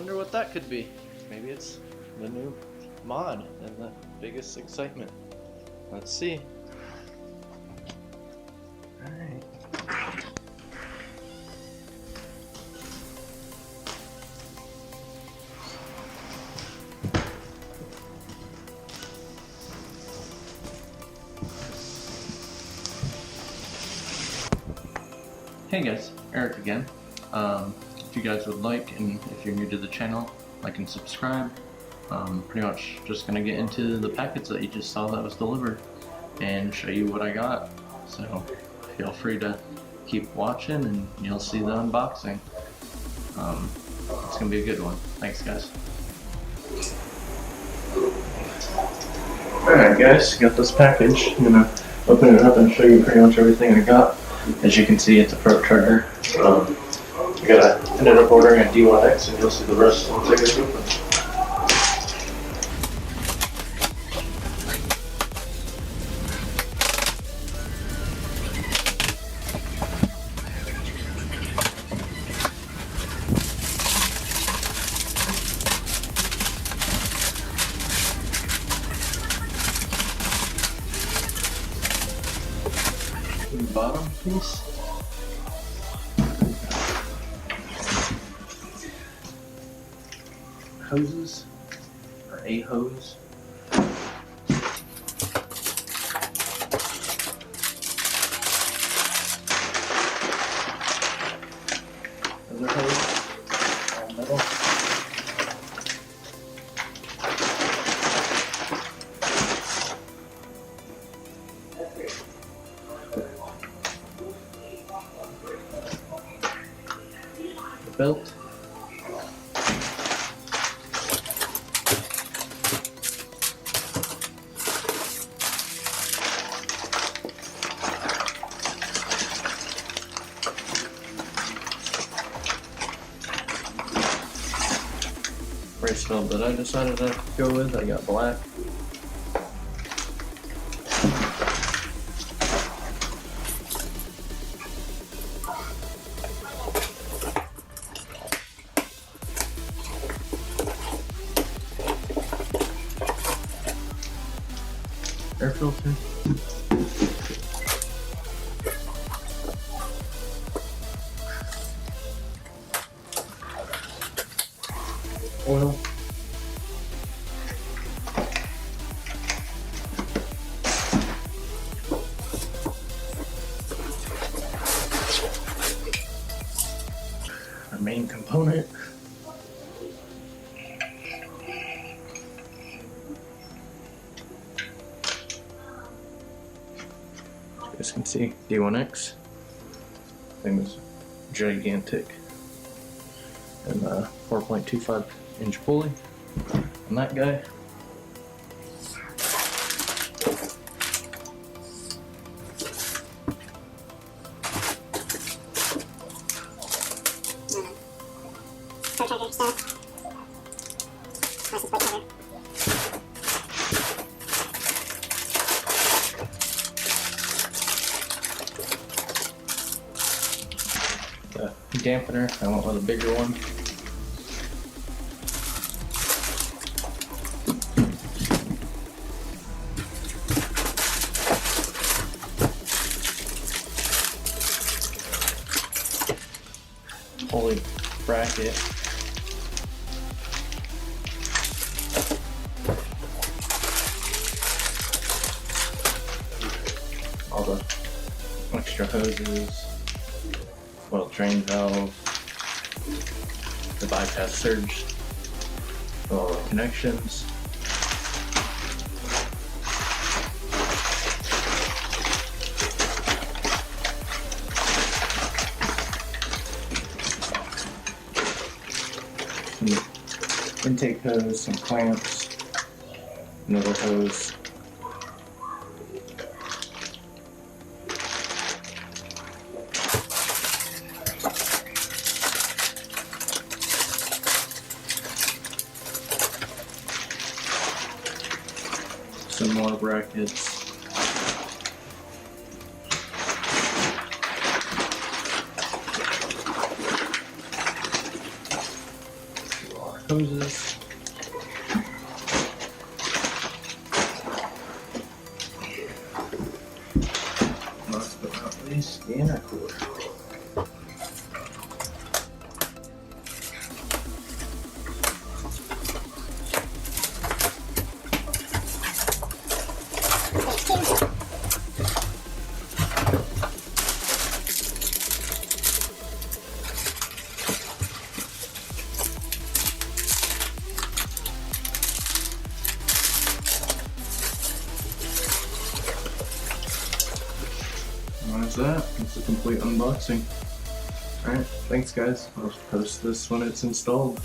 wonder what that could be. Maybe it's the new mod and the biggest excitement. Let's see. Alright. Hey guys, Eric again. If you guys would like, and if you're new to the channel, like and subscribe. Pretty much just gonna get into the packets that you just saw that was delivered and show you what I got. So feel free to keep watching and you'll see the unboxing. It's gonna be a good one. Thanks guys. Alright guys, got this package. I'm gonna open it up and show you pretty much everything I got. As you can see, it's a probe charger. I ended up ordering a D1X and you'll see the rest once I get it open. The bottom piece. Hoses, or a hose. Other hose, all metal. The belt. Race belt that I decided to go with, I got black. Air filter. Oil. Our main component. As you guys can see, D1X. Thing is gigantic. And 4.25 inch pulley on that guy. The dampener, I went with a bigger one. Pulley bracket. All the extra hoses, oil drain valve, the bypass surge, all the connections. Intake hose, some clamps, another hose. Some more brackets. hoses. Last but not least, the intercooler. That's that. It's a complete unboxing. Alright, thanks guys. I'll post this when it's installed.